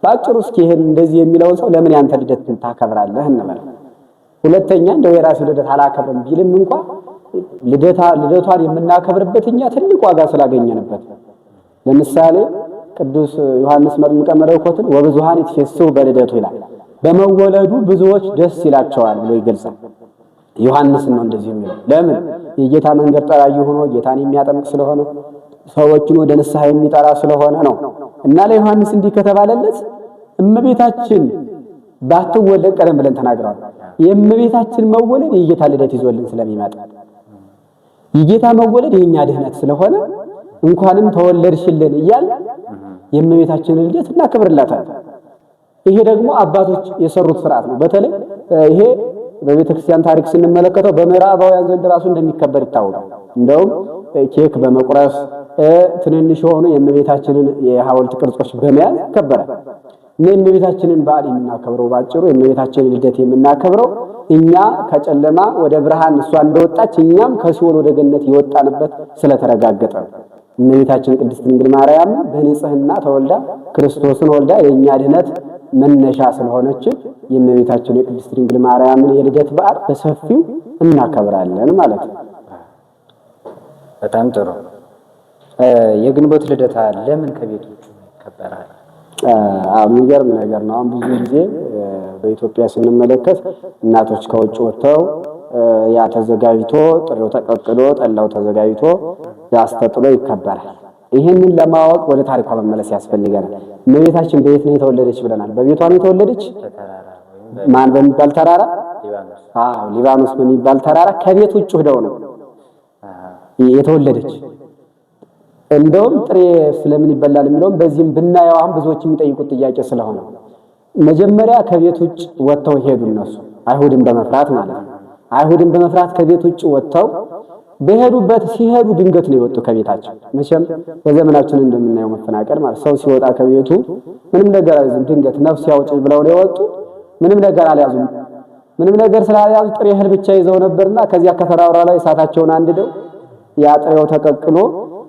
ባጭሩ እስኪ ይሄን እንደዚህ የሚለውን ሰው ለምን ያንተ ልደት ታከብራለህ እንበል። ሁለተኛ እንደው የራሱ ልደት አላከብርም ቢልም እንኳን ልደቷን የምናከብርበት እኛ ትልቅ ዋጋ ስላገኘንበት። ለምሳሌ ቅዱስ ዮሐንስ መጥምቀ መለኮትን ወብዙሃን ይትፌስሑ በልደቱ ይላል። በመወለዱ ብዙዎች ደስ ይላቸዋል ብሎ ይገልጻል። ዮሐንስ ነው እንደዚህ የሚለው። ለምን? የጌታ መንገድ ጠራጊ ሆኖ ጌታን የሚያጠምቅ ስለሆነ፣ ሰዎችን ወደ ንስሐ የሚጠራ ስለሆነ ነው። እና ለዮሐንስ እንዲህ ከተባለለት እመቤታችን ባትወለድ ቀደም ብለን ተናግረዋል። የእመቤታችን መወለድ የጌታ ልደት ይዞልን ስለሚመጣ የጌታ መወለድ የኛ ድህነት ስለሆነ እንኳንም ተወለድሽልን እያል የእመቤታችንን ልደት እናከብርላታለን። ይሄ ደግሞ አባቶች የሰሩት ስርዓት ነው። በተለይ ይሄ በቤተክርስቲያን ታሪክ ስንመለከተው በምዕራባውያን ዘንድ ራሱ እንደሚከበር ይታወቃል። እንደውም ኬክ በመቁረስ ትንንሽ የሆኑ የእመቤታችንን የሐውልት ቅርጾች በመያዝ ይከበራል። የእመቤታችንን በዓል የምናከብረው ባጭሩ የእመቤታችንን ልደት የምናከብረው እኛ ከጨለማ ወደ ብርሃን እሷ እንደወጣች እኛም ከሲኦል ወደ ገነት የወጣንበት ስለተረጋገጠ እመቤታችን ቅድስት ድንግል ማርያም በንጽህና ተወልዳ ክርስቶስን ወልዳ የኛ ድነት መነሻ ስለሆነች የእመቤታችን የቅድስት ድንግል ማርያምን የልደት በዓል በሰፊው እናከብራለን ማለት ነው። በጣም ጥሩ። የግንቦት ልደታ ለምን ከቤት ውጭ ይከበራል? የሚገርም ነገር ነው። አሁን ብዙ ጊዜ በኢትዮጵያ ስንመለከት እናቶች ከውጭ ወጥተው ያ ተዘጋጅቶ ጥሬው ተቀቅሎ ጠላው ተዘጋጅቶ ያስተጥሎ ይከበራል። ይህንን ለማወቅ ወደ ታሪኳ መመለስ ያስፈልገናል። እመቤታችን በየት ነው የተወለደች ብለናል? በቤቷ ነው የተወለደች። ማን በሚባል ተራራ? ሊባኖስ በሚባል ተራራ ከቤት ውጭ ሄደው ነው የተወለደች። እንደውም ጥሬ ስለምን ይበላል የሚለውም በዚህም ብናየው አሁን ብዙዎች የሚጠይቁት ጥያቄ ስለሆነ መጀመሪያ ከቤት ውጭ ወጥተው ሄዱ። እነሱ አይሁድን በመፍራት ማለት ነው። አይሁድን በመፍራት ከቤት ውጭ ወጥተው በሄዱበት ሲሄዱ ድንገት ነው የወጡ ከቤታቸው። መቼም በዘመናችን እንደምናየው መፈናቀል ማለት ሰው ሲወጣ ከቤቱ ምንም ነገር አይዝም። ድንገት ነፍስ ያውጭ ብለው ነው የወጡ። ምንም ነገር አልያዙም። ምንም ነገር ስላልያዙ ጥሬ እህል ብቻ ይዘው ነበርና ከዚያ ከተራራው ላይ እሳታቸውን አንድደው ያ ጥሬው ተቀቅሎ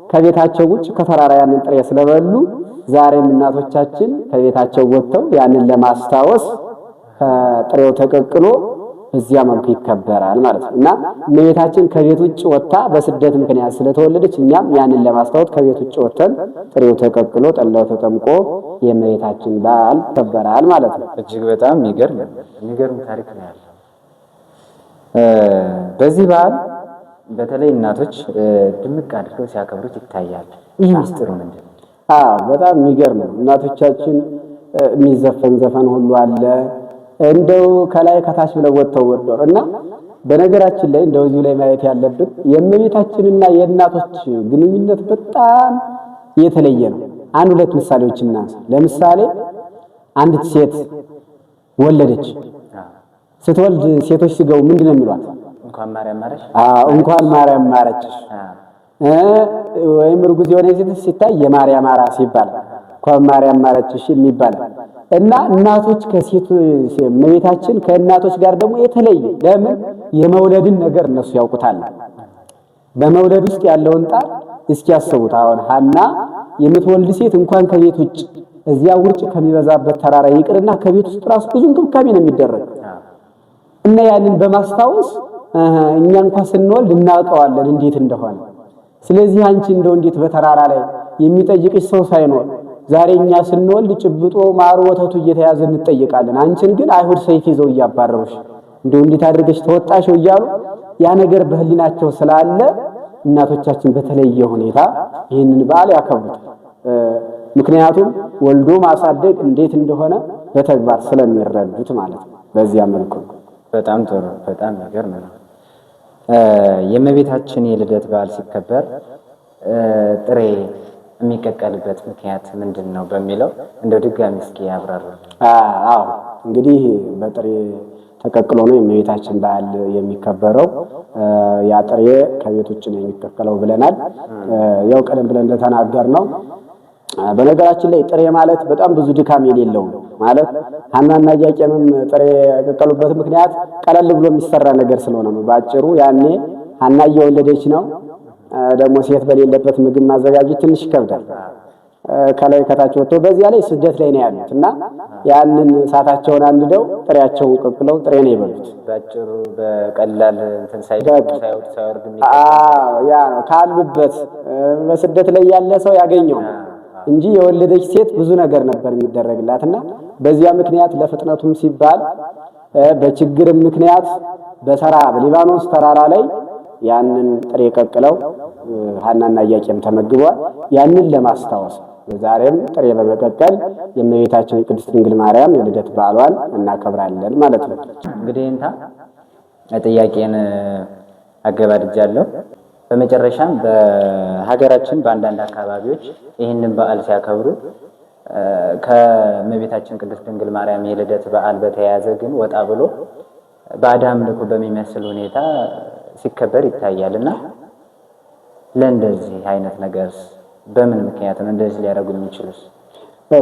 ከቤታቸው ውጭ ከተራራ ያንን ጥሬ ስለበሉ ዛሬም እናቶቻችን ከቤታቸው ወጥተው ያንን ለማስታወስ ጥሬው ተቀቅሎ በዚያ መልኩ ይከበራል ማለት ነው። እና እመቤታችን ከቤት ውጭ ወጥታ በስደት ምክንያት ስለተወለደች እኛም ያንን ለማስታወስ ከቤት ውጭ ወጥተን ጥሬው ተቀቅሎ ጠላው ተጠምቆ የእመቤታችን በዓል ይከበራል ማለት ነው። እጅግ በጣም የሚገርም ታሪክ ነው ያለው። በዚህ በዓል በተለይ እናቶች ድምቅ አድርገው ሲያከብሩት ይታያል። ይህ ምስጢሩ ምንድን ነው? በጣም የሚገርም ነው። እናቶቻችን የሚዘፈን ዘፈን ሁሉ አለ እንደው ከላይ ከታች ብለው ወጥተው እና በነገራችን ላይ እንደው እዚሁ ላይ ማየት ያለብን የእመቤታችንና የእናቶች ግንኙነት በጣም የተለየ ነው። አንድ ሁለት ምሳሌዎች እናንሳ። ለምሳሌ አንዲት ሴት ወለደች። ስትወልድ ሴቶች ሲገቡ ምንድን ነው የሚሏት? እንኳን ማርያም ማረች። እንኳን ማርያም ማረች። ወይም እርጉዝ የሆነ ሴት ሲታይ የማርያም አራስ ይባላል። እንኳን ማርያም ማረችሽ የሚባል እና እናቶች ከሴት እመቤታችን ከእናቶች ጋር ደግሞ የተለየ ለምን የመውለድን ነገር እነሱ ያውቁታል። በመውለድ ውስጥ ያለውን ጣር እስኪ ያስቡት። አሁን ሐና የምትወልድ ሴት እንኳን ከቤት ውጭ እዚያ ውርጭ ከሚበዛበት ተራራ ይቅርና ከቤት ውስጥ ራሱ ብዙ እንክብካቤ ነው የሚደረግ እና ያንን በማስታወስ እኛ እንኳን ስንወልድ እናውቀዋለን እንዴት እንደሆነ። ስለዚህ አንቺ እንደው እንዴት በተራራ ላይ የሚጠይቅሽ ሰው ሳይኖር ዛሬ እኛ ስንወልድ ጭብጦ ማር ወተቱ እየተያዘ እንጠይቃለን። አንቺን ግን አይሁድ ሰይፍ ይዘው እያባረሩሽ እንደው እንዴት አድርገሽ ተወጣሽው እያሉ ያ ነገር በህሊናቸው ስላለ እናቶቻችን በተለየ ሁኔታ ይህንን በዓል ያከብሩታል። ምክንያቱም ወልዶ ማሳደግ እንዴት እንደሆነ በተግባር ስለሚረዱት ማለት ነው። በዚያ መልኩ በጣም ጥሩ፣ በጣም ይገርም ነው። የእመቤታችን የልደት በዓል ሲከበር ጥሬ የሚቀቀልበት ምክንያት ምንድን ነው በሚለው እንደው ድጋሚ እስኪ ያብራሩ። አዎ እንግዲህ በጥሬ ተቀቅሎ ነው የእመቤታችን በዓል የሚከበረው። ያ ጥሬ ከቤት ውጭ ነው የሚቀቀለው ብለናል። ያው ቀደም ብለን እንደተናገርነው በነገራችን ላይ ጥሬ ማለት በጣም ብዙ ድካም የሌለው ማለት ሐናና ኢያቄምም ጥሬ የቀቀሉበት ምክንያት ቀለል ብሎ የሚሰራ ነገር ስለሆነ ነው። ባጭሩ ያኔ ሐና እየወለደች ነው። ደግሞ ሴት በሌለበት ምግብ ማዘጋጀት ትንሽ ይከብዳል። ከላይ ከታች ወጥቶ በዚያ ላይ ስደት ላይ ነው ያሉት እና ያንን እሳታቸውን አንድደው ጥሬያቸውን ቀቅለው ጥሬ ነው የበሉት። ባጭሩ በቀላል እንትን ሳይወርድ ያ ነው ካሉበት በስደት ላይ ያለ ሰው ያገኘው እንጂ የወለደች ሴት ብዙ ነገር ነበር የሚደረግላትና በዚያ ምክንያት ለፍጥነቱም ሲባል በችግርም ምክንያት በሊባኖስ ተራራ ላይ ያንን ጥሬ ቀቅለው ሐናና ኢያቄም ተመግበዋል። ያንን ለማስታወስ ዛሬም ጥሬ በመቀቀል የእመቤታችን የቅድስት ድንግል ማርያም የልደት በዓሏን እናከብራለን ማለት ነው። እንግዲህ ጥያቄን አገባድጃለሁ። በመጨረሻም በሀገራችን በአንዳንድ አካባቢዎች ይህንን በዓል ሲያከብሩ ከእመቤታችን ቅድስት ድንግል ማርያም የልደት በዓል በተያያዘ ግን ወጣ ብሎ ባዕድ አምልኮ በሚመስል ሁኔታ ሲከበር ይታያልና ለእንደዚህ አይነት ነገር በምን ምክንያት ነው እንደዚህ ሊያደርጉ የሚችሉት?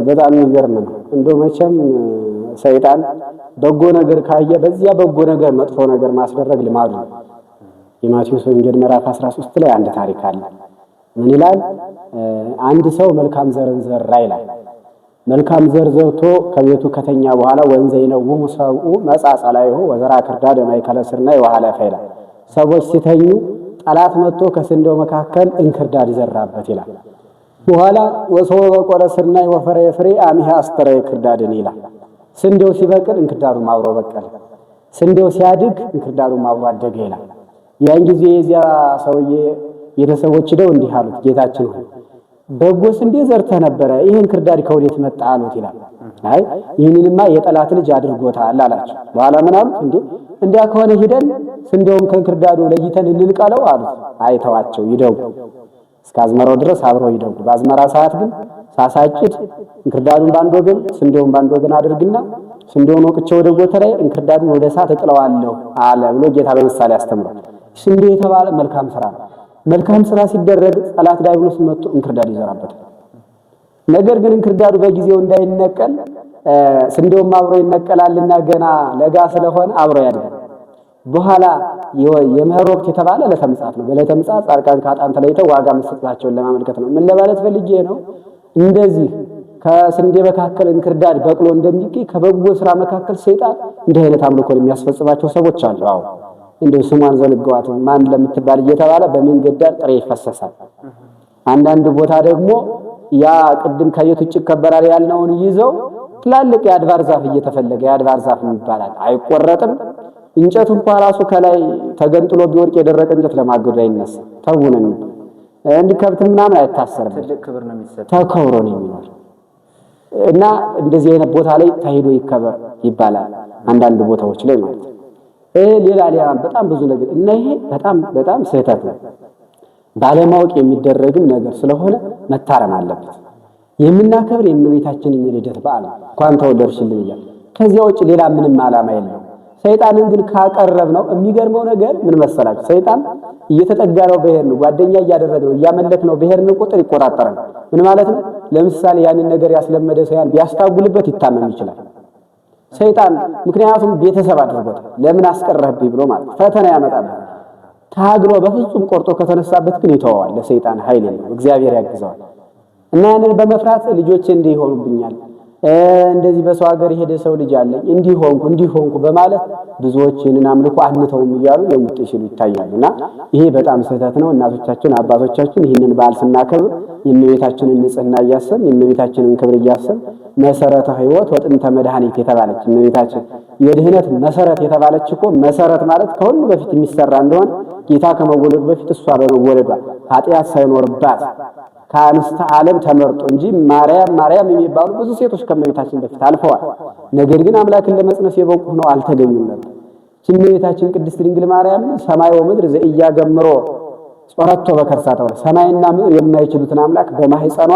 በጣም የሚገርም ነው። እንደው መቼም ሰይጣን በጎ ነገር ካየ በዚያ በጎ ነገር መጥፎ ነገር ማስደረግ ልማዱ ነው። የማቴዎስ ወንጌል ምዕራፍ 13 ላይ አንድ ታሪክ አለ። ምን ይላል? አንድ ሰው መልካም ዘርን ዘራ ይላል። መልካም ዘር ዘርቶ ከቤቱ ከተኛ በኋላ ወንዘ ይነውሙ ሰብኡ መጻ ጸላይሁ ወዘራ ክርዳደ ማእከለ ስርናይ ወሐለፈ ይላል። ሰዎች ሲተኙ ጠላት መጥቶ ከስንዴው መካከል እንክርዳድ ዘራበት ይላል። በኋላ ወሰው በቆረ ስርናይ ወፈረ ፍሬ አሚሃ አስተረ ክርዳድን ይላል። ስንዴው ሲበቅል እንክርዳዱም አብሮ በቀለ፣ ስንዴው ሲያድግ እንክርዳዱም አብሮ አደገ ይላል። ያን ጊዜ የዚያ ሰውዬ ቤተሰቦች ሄደው እንዲህ አሉት፣ ጌታችን ሆይ በጎ ስንዴ ዘርተህ ነበረ፣ ይሄን ክርዳድ ከወዴት መጣ አሉት ይላል። አይ ይህንንማ የጠላት ልጅ አድርጎታል አላቸው። በኋላ ምን አሉት? እንዲያ ከሆነ ሂደን ስንዴውን ከእንክርዳዱ ለይተን እንንቀለው አሉት። አይተዋቸው ይደጉ፣ እስከ አዝመራው ድረስ አብረው ይደጉ። በአዝመራ ሰዓት ግን ሳሳጭድ እንክርዳዱን ባንድ ወገን ስንዴውን ባንድ ወገን አድርግና ስንዴውን ወቅቼ ወደ ጎተራዬ እንክርዳዱን ወደ እሳት እጥለዋለሁ አለ ብሎ ጌታ በምሳሌ አስተምሯል። ስንዴ የተባለ መልካም ስራ ነው። መልካም ስራ ሲደረግ ጠላት ዲያብሎስ መጥቶ እንክርዳድ ይዘራበታል። ነገር ግን እንክርዳዱ በጊዜው እንዳይነቀል ስንዴውም አብሮ ይነቀላልና ገና ለጋ ስለሆነ አብሮ ያድጋል። በኋላ የመኸር ወቅት የተባለ ለተምጻት ነው። በለተምጻት ጻድቃን ከኃጥአን ተለይተው ዋጋ መስጠታቸውን ለማመልከት ነው። ምን ለማለት ፈልጌ ነው? እንደዚህ ከስንዴ መካከል እንክርዳድ በቅሎ እንደሚገኝ ከበጎ ስራ መካከል ሰይጣን እንዲህ አይነት አምልኮን የሚያስፈጽማቸው ሰዎች አሉ። አዎ እንደው ስሟን ዘልገዋት ማን ለምትባል እየተባለ በመንገድ ዳር ጥሬ ይፈሰሳል። አንዳንድ ቦታ ደግሞ ያ ቅድም ከቤት ውጭ ይከበራል ያልነውን ይዘው ትላልቅ የአድባር ዛፍ እየተፈለገ የአድባር ዛፍ ይባላል። አይቆረጥም። እንጨት እንኳን ራሱ ከላይ ተገንጥሎ ቢወርቅ የደረቀ እንጨት ለማገዶ አይነሳ። ተውነን እንዲህ ከብት ምናምን አይታሰርም። ትልቅ ክብር ነው የሚሰጠው። ተከብሮ ነው የሚኖር እና እንደዚህ አይነት ቦታ ላይ ተሄዶ ይከበር ይባላል። አንዳንድ ቦታዎች ላይ ማለት ነው። ሌላ በጣም ብዙ ነገር እና ይሄ በጣም ስህተት ነው። ባለማወቅ የሚደረግም ነገር ስለሆነ መታረም አለበት። የምናከብር የእመቤታችንን የልደት በዓል እንኳን ተወለድሽልን እያለ ከዚያ ውጭ ሌላ ምንም ዓላማ የለውም። ሰይጣንን ግን ካቀረብ ነው የሚገርመው ነገር ምን መሰላችሁ? ሰይጣን እየተጠጋነው በሄድን ጓደኛ እያደረግነው እያመለክነው በሄድን ቁጥር ይቆጣጠራል። ምን ማለት ነው? ለምሳሌ ያንን ነገር ያስለመደ ሰው ያን ቢያስታጉልበት ይታመም ይችላል ሰይጣን። ምክንያቱም ቤተሰብ አድርጎታል። ለምን አስቀረህብኝ ብሎ ማለት ፈተና ያመጣበት። ታግሎ በፍጹም ቆርጦ ከተነሳበት ግን ይተዋዋል። ለሰይጣን ኃይል የለው፣ እግዚአብሔር ያግዘዋል። እና ያንን በመፍራት ልጆቼ እንዲህ ይሆኑብኛል፣ እንደዚህ በሰው ሀገር የሄደ ሰው ልጅ አለኝ እንዲህ ሆንኩ በማለት ብዙዎች ይህንን አምልኮ አንተውም እያሉ የሙጥ ሲሉ ይታያሉና ይሄ በጣም ስህተት ነው። እናቶቻችን አባቶቻችን ይህንን በዓል ስናከብር የእመቤታችንን ንጽህና እያሰብን የእመቤታችንን ክብር እያሰብን መሰረተ ሕይወት ወጥንተ መድኃኒት የተባለች እመቤታችን የድህነት መሰረት የተባለች እኮ መሰረት ማለት ከሁሉ በፊት የሚሰራ እንደሆነ ጌታ ከመወለዱ በፊት እሷ በመወለዷ ኃጢአት ሳይኖርባት ከአንስተ ዓለም ተመርጦ እንጂ ማርያም የሚባሉ ብዙ ሴቶች ከእመቤታችን በፊት አልፈዋል። ነገር ግን አምላክን ለመጽነስ የበቁ ነው አልተገኙም ነበር። እመቤታችን ቅድስት ድንግል ማርያም ሰማይ ወምድር ዘኢያገምሮ ጾረቶ በከርሳ ተወለደ። ሰማይና ምድር የማይችሉትን አምላክ በማህፀኗ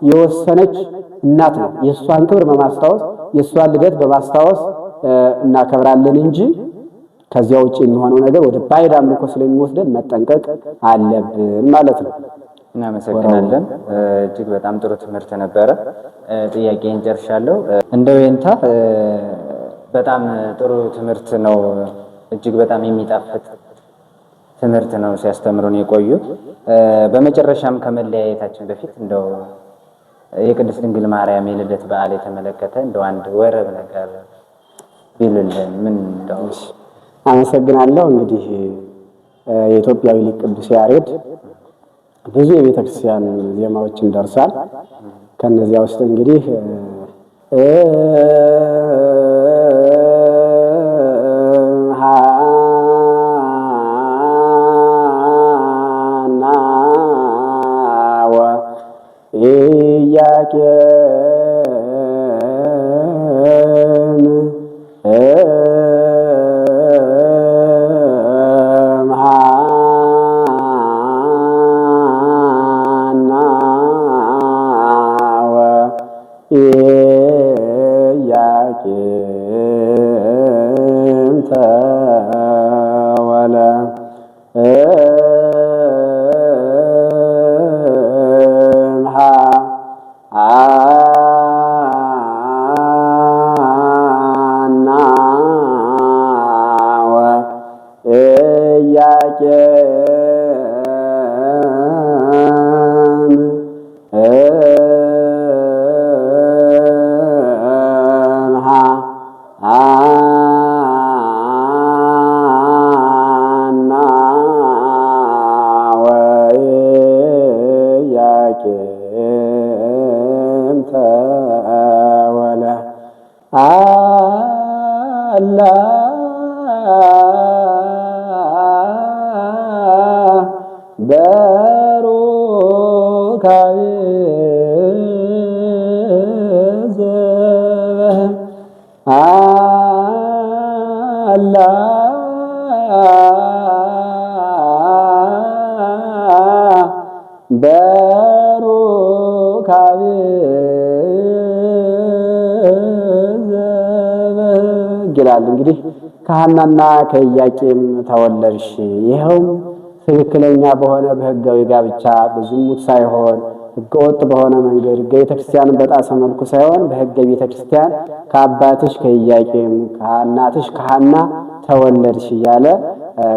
የወሰነች እናት ነው። የእሷን ክብር በማስታወስ የእሷን ልደት በማስታወስ እናከብራለን እንጂ ከዚያ ውጭ የሚሆነው ነገር ወደ ባዕድ አምልኮ ስለሚወስደን መጠንቀቅ አለብን ማለት ነው። እናመሰግናለን። እጅግ በጣም ጥሩ ትምህርት ነበረ። ጥያቄን ጨርሻለሁ። እንደው የንታ በጣም ጥሩ ትምህርት ነው። እጅግ በጣም የሚጣፍጥ ትምህርት ነው ሲያስተምሩን የቆዩት። በመጨረሻም ከመለያየታችን በፊት እንደው የቅድስት ድንግል ማርያም የልደት በዓል የተመለከተ እንደው አንድ ወረብ ነገር ቢሉልን ምን እንደው። አመሰግናለሁ። እንግዲህ የኢትዮጵያዊ ሊቅ ቅዱስ ያሬድ ብዙ የቤተ ክርስቲያን ዜማዎችን ደርሷል። ከነዚያ ውስጥ እንግዲህ ይላል። እንግዲህ ከሐናና ከኢያቄም ተወለድሽ። ይኸውም ትክክለኛ በሆነ በሕጋዊ ጋብቻ በዝሙት ሳይሆን ሕገወጥ በሆነ መንገድ ሕገ ቤተክርስቲያንን በጣሰ መልኩ ሳይሆን በሕገ ቤተክርስቲያን ከአባትሽ ከኢያቄም ከእናትሽ ከሐና ተወለድሽ እያለ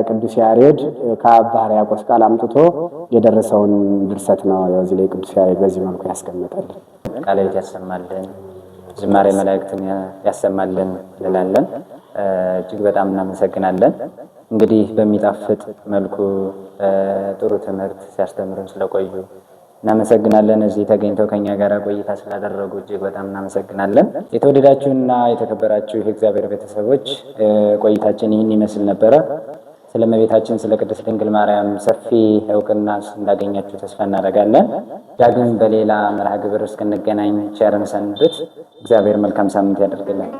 ቅዱስ ያሬድ ከአባ ሕርያቆስ ቃል አምጥቶ የደረሰውን ድርሰት ነው። እዚህ ላይ ቅዱስ ያሬድ በዚህ መልኩ ያስቀምጣልን። ቃለ ሕይወት ያሰማልን፣ ዝማሬ መላእክትን ያሰማልን እንላለን። እጅግ በጣም እናመሰግናለን። እንግዲህ በሚጣፍጥ መልኩ ጥሩ ትምህርት ሲያስተምሩን ስለቆዩ እናመሰግናለን። እዚህ ተገኝተው ከኛ ጋር ቆይታ ስላደረጉ እጅግ በጣም እናመሰግናለን። የተወደዳችሁና የተከበራችሁ የእግዚአብሔር ቤተሰቦች ቆይታችን ይህን ይመስል ነበረ። ስለ እመቤታችን ስለ ቅድስት ድንግል ማርያም ሰፊ እውቅና እንዳገኛችሁ ተስፋ እናደርጋለን። ዳግም በሌላ መርሃ ግብር እስክንገናኝ ቸርን ሰንብት። እግዚአብሔር መልካም ሳምንት ያደርግልን።